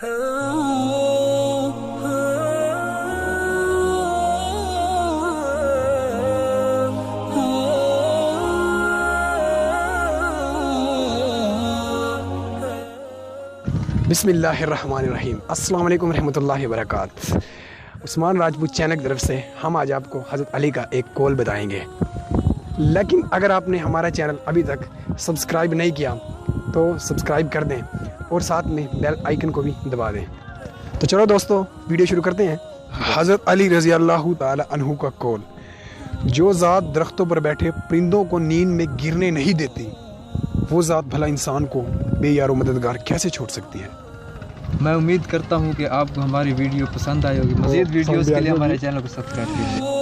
بسم اللہ الرحمن الرحیم۔ السلام علیکم ورحمۃ اللہ وبرکاتہ۔ عثمان راجپوت چینل کی طرف سے ہم آج آپ کو حضرت علی کا ایک قول بتائیں گے، لیکن اگر آپ نے ہمارا چینل ابھی تک سبسکرائب نہیں کیا تو سبسکرائب کر دیں اور ساتھ میں بیل آئیکن کو بھی دبا دیں۔ تو چلو دوستو، ویڈیو شروع کرتے ہیں۔ حضرت علی رضی اللہ تعالی عنہ کا قول: جو ذات درختوں پر بیٹھے پرندوں کو نیند میں گرنے نہیں دیتی، وہ ذات بھلا انسان کو بے یار و مددگار کیسے چھوڑ سکتی ہے؟ میں امید کرتا ہوں کہ آپ کو ہماری ویڈیو پسند آئی ہوگی۔ مزید ویڈیوز کے لیے ہمارے چینل کو سبسکرائب کیجیے۔